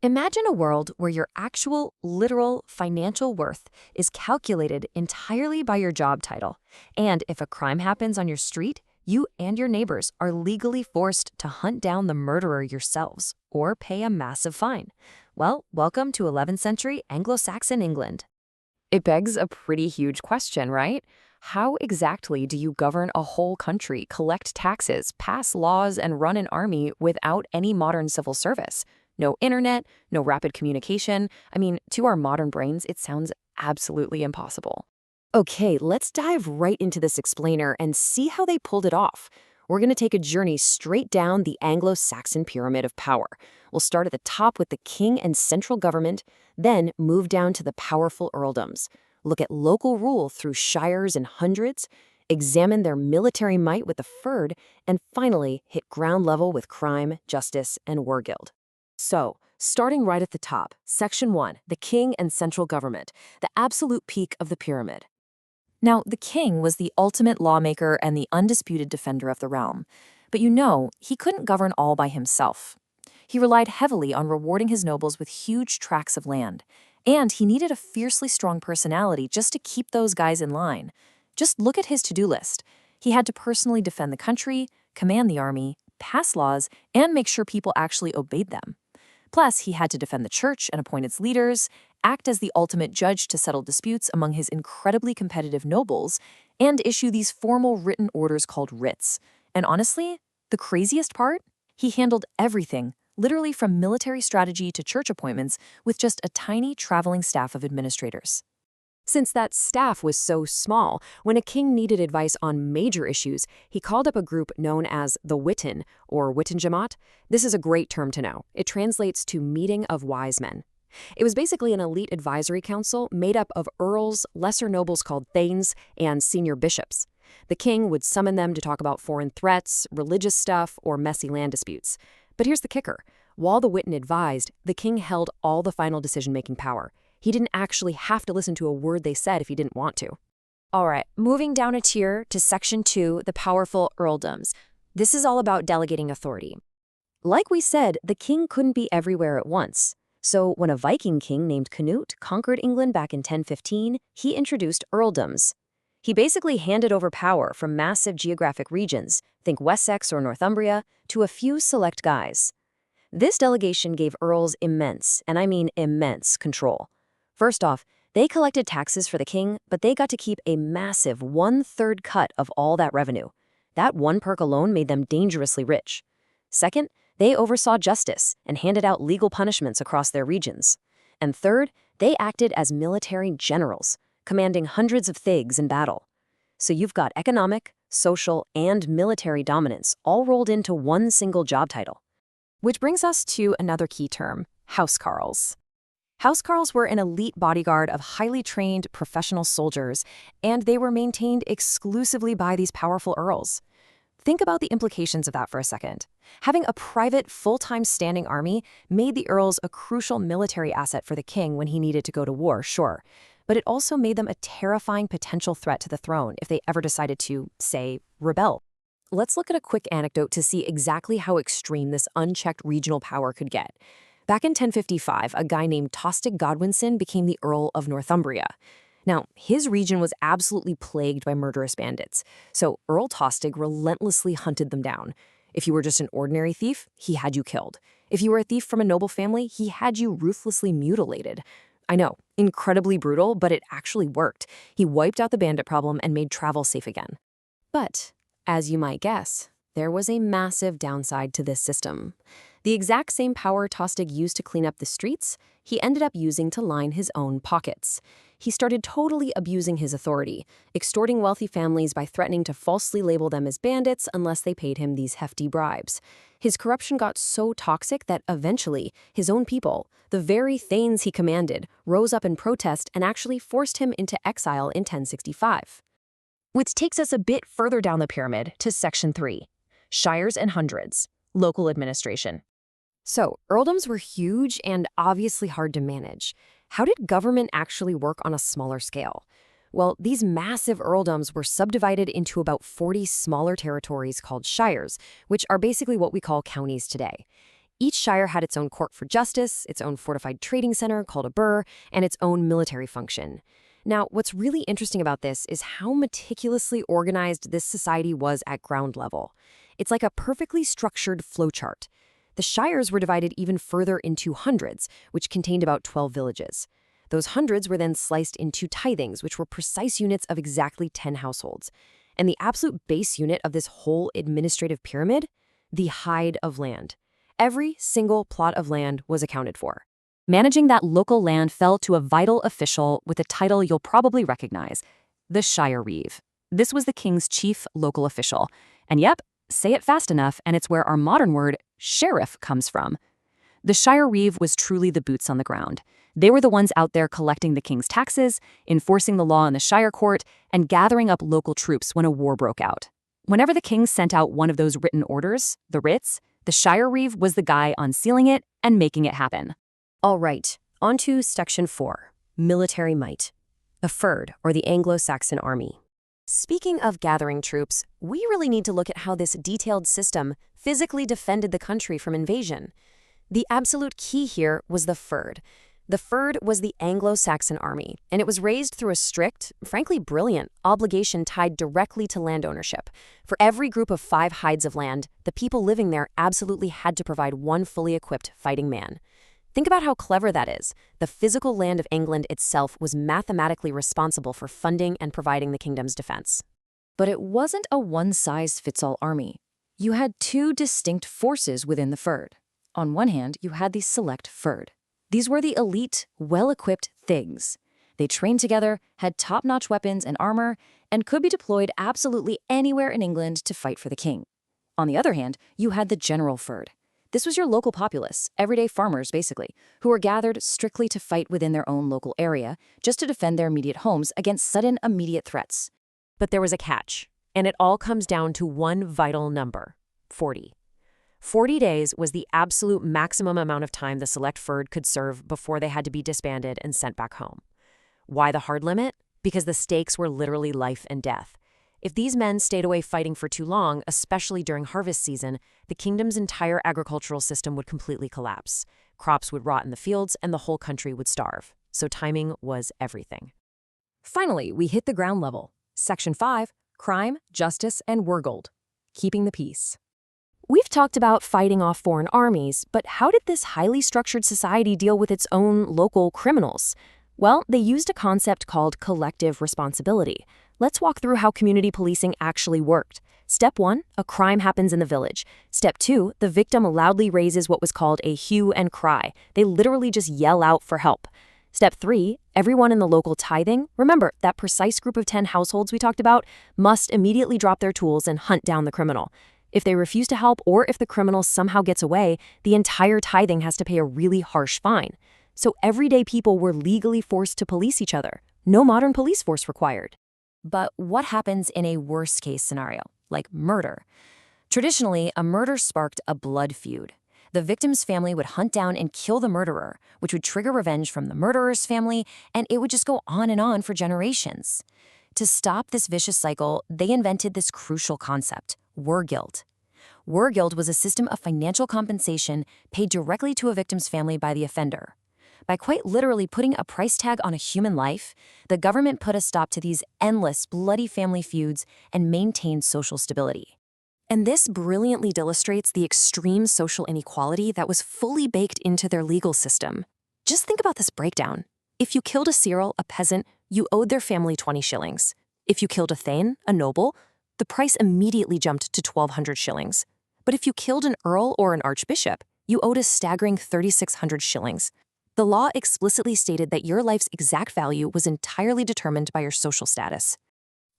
Imagine a world where your actual, literal financial worth is calculated entirely by your job title. And if a crime happens on your street, you and your neighbors are legally forced to hunt down the murderer yourselves or pay a massive fine. Well, welcome to 11th century Anglo-Saxon England. It begs a pretty huge question, right? How exactly do you govern a whole country, collect taxes, pass laws, and run an army without any modern civil service? No internet, no rapid communication. I mean, to our modern brains, it sounds absolutely impossible. Okay, let's dive right into this explainer and see how they pulled it off. We're going to take a journey straight down the Anglo-Saxon pyramid of power. We'll start at the top with the king and central government, then move down to the powerful earldoms. Look at local rule through shires and hundreds, examine their military might with the fyrd, and finally hit ground level with crime, justice, and war guild. So, starting right at the top, Section 1, the king and central government, the absolute peak of the pyramid. Now, the king was the ultimate lawmaker and the undisputed defender of the realm. But he couldn't govern all by himself. He relied heavily on rewarding his nobles with huge tracts of land. And he needed a fiercely strong personality just to keep those guys in line. Just look at his to-do list. He had to personally defend the country, command the army, pass laws, and make sure people actually obeyed them. Plus, he had to defend the church and appoint its leaders, act as the ultimate judge to settle disputes among his incredibly competitive nobles, and issue these formal written orders called writs. And honestly, the craziest part? He handled everything, literally from military strategy to church appointments, with just a tiny traveling staff of administrators. Since that staff was so small, when a king needed advice on major issues, he called up a group known as the Witan, or Wittengemot. This is a great term to know. It translates to Meeting of Wise Men. It was basically an elite advisory council made up of earls, lesser nobles called thanes, and senior bishops. The king would summon them to talk about foreign threats, religious stuff, or messy land disputes. But here's the kicker. While the Witan advised, the king held all the final decision-making power. He didn't actually have to listen to a word they said if he didn't want to. All right, moving down a tier to Section 2, the powerful earldoms. This is all about delegating authority. Like we said, the king couldn't be everywhere at once. So when a Viking king named Canute conquered England back in 1015, he introduced earldoms. He basically handed over power from massive geographic regions, think Wessex or Northumbria, to a few select guys. This delegation gave earls immense, and I mean immense, control. First off, they collected taxes for the king, but they got to keep a massive 1/3 cut of all that revenue. That one perk alone made them dangerously rich. Second, they oversaw justice and handed out legal punishments across their regions. And third, they acted as military generals, commanding hundreds of thigs in battle. So you've got economic, social, and military dominance all rolled into one single job title. Which brings us to another key term, housecarls. Housecarls were an elite bodyguard of highly trained professional soldiers, and they were maintained exclusively by these powerful earls. Think about the implications of that for a second. Having a private, full-time standing army made the earls a crucial military asset for the king when he needed to go to war, sure. But it also made them a terrifying potential threat to the throne if they ever decided to, say, rebel. Let's look at a quick anecdote to see exactly how extreme this unchecked regional power could get. Back in 1055, a guy named Tostig Godwinson became the Earl of Northumbria. Now, his region was absolutely plagued by murderous bandits, so Earl Tostig relentlessly hunted them down. If you were just an ordinary thief, he had you killed. If you were a thief from a noble family, he had you ruthlessly mutilated. I know, incredibly brutal, but it actually worked. He wiped out the bandit problem and made travel safe again. But, as you might guess, there was a massive downside to this system. The exact same power Tostig used to clean up the streets, he ended up using to line his own pockets. He started totally abusing his authority, extorting wealthy families by threatening to falsely label them as bandits unless they paid him these hefty bribes. His corruption got so toxic that eventually, his own people, the very thanes he commanded, rose up in protest and actually forced him into exile in 1065. Which takes us a bit further down the pyramid to Section 3, shires and hundreds, local administration. So, earldoms were huge and obviously hard to manage. How did government actually work on a smaller scale? Well, these massive earldoms were subdivided into about 40 smaller territories called shires, which are basically what we call counties today. Each shire had its own court for justice, its own fortified trading center called a burh, and its own military function. Now, what's really interesting about this is how meticulously organized this society was at ground level. It's like a perfectly structured flowchart. The shires were divided even further into hundreds, which contained about 12 villages. Those hundreds were then sliced into tithings, which were precise units of exactly 10 households. And the absolute base unit of this whole administrative pyramid? The hide of land. Every single plot of land was accounted for. Managing that local land fell to a vital official with a title you'll probably recognize, the Shire Reeve. This was the king's chief local official. And yep, say it fast enough, and it's where our modern word, sheriff, comes from. The Shire Reeve was truly the boots on the ground. They were the ones out there collecting the king's taxes, enforcing the law in the Shire court, and gathering up local troops when a war broke out. Whenever the king sent out one of those written orders, the writs, the Shire Reeve was the guy unsealing it and making it happen. All right, on to Section 4, Military Might. The Fyrd, or the Anglo-Saxon Army. Speaking of gathering troops, we really need to look at how this detailed system physically defended the country from invasion. The absolute key here was the Fyrd. The Fyrd was the Anglo-Saxon army, and it was raised through a strict, frankly brilliant, obligation tied directly to land ownership. For every group of 5 hides of land, the people living there absolutely had to provide one fully equipped fighting man. Think about how clever that is. The physical land of England itself was mathematically responsible for funding and providing the kingdom's defense. But it wasn't a one-size-fits-all army. You had 2 distinct forces within the Fyrd. On one hand, you had the select Fyrd. These were the elite, well-equipped things. They trained together, had top-notch weapons and armor, and could be deployed absolutely anywhere in England to fight for the king. On the other hand, you had the general Fyrd. This was your local populace, everyday farmers basically, who were gathered strictly to fight within their own local area, just to defend their immediate homes against sudden immediate threats. But there was a catch, and it all comes down to one vital number: 40. 40 days was the absolute maximum amount of time the select Fyrd could serve before they had to be disbanded and sent back home. Why the hard limit? Because the stakes were literally life and death. If these men stayed away fighting for too long, especially during harvest season, the kingdom's entire agricultural system would completely collapse. Crops would rot in the fields, and the whole country would starve. So timing was everything. Finally, we hit the ground level. Section 5, Crime, Justice, and Wergold. Keeping the peace. We've talked about fighting off foreign armies, but how did this highly structured society deal with its own local criminals? Well, they used a concept called collective responsibility. Let's walk through how community policing actually worked. Step 1, a crime happens in the village. Step 2, the victim loudly raises what was called a hue and cry. They literally just yell out for help. Step 3, everyone in the local tithing, remember that precise group of 10 households we talked about, must immediately drop their tools and hunt down the criminal. If they refuse to help or if the criminal somehow gets away, the entire tithing has to pay a really harsh fine. So everyday people were legally forced to police each other. No modern police force required. But what happens in a worst-case scenario, like murder? Traditionally, a murder sparked a blood feud. The victim's family would hunt down and kill the murderer, which would trigger revenge from the murderer's family, and it would just go on and on for generations. To stop this vicious cycle, they invented this crucial concept: wergild. Wergild was a system of financial compensation paid directly to a victim's family by the offender. By quite literally putting a price tag on a human life, the government put a stop to these endless, bloody family feuds and maintained social stability. And this brilliantly illustrates the extreme social inequality that was fully baked into their legal system. Just think about this breakdown. If you killed a ceorl, a peasant, you owed their family 20 shillings. If you killed a thane, a noble, the price immediately jumped to 1,200 shillings. But if you killed an earl or an archbishop, you owed a staggering 3,600 shillings. The law explicitly stated that your life's exact value was entirely determined by your social status.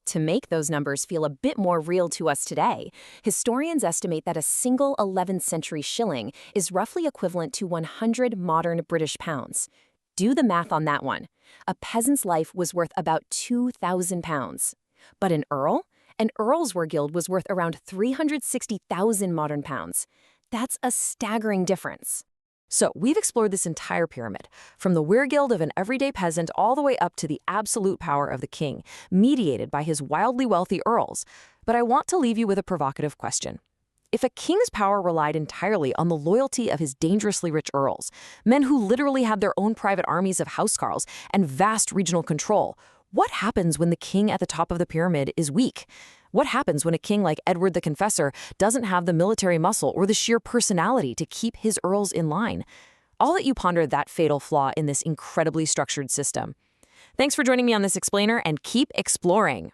To make those numbers feel a bit more real to us today, historians estimate that a single 11th century shilling is roughly equivalent to 100 modern British pounds. Do the math on that one. A peasant's life was worth about 2,000 pounds. But an earl's wergild was worth around 360,000 modern pounds. That's a staggering difference. So we've explored this entire pyramid, from the wergild of an everyday peasant all the way up to the absolute power of the king, mediated by his wildly wealthy earls. But I want to leave you with a provocative question. If a king's power relied entirely on the loyalty of his dangerously rich earls, men who literally had their own private armies of housecarls and vast regional control, what happens when the king at the top of the pyramid is weak? What happens when a king like Edward the Confessor doesn't have the military muscle or the sheer personality to keep his earls in line? I'll let you ponder that fatal flaw in this incredibly structured system. Thanks for joining me on this explainer, and keep exploring.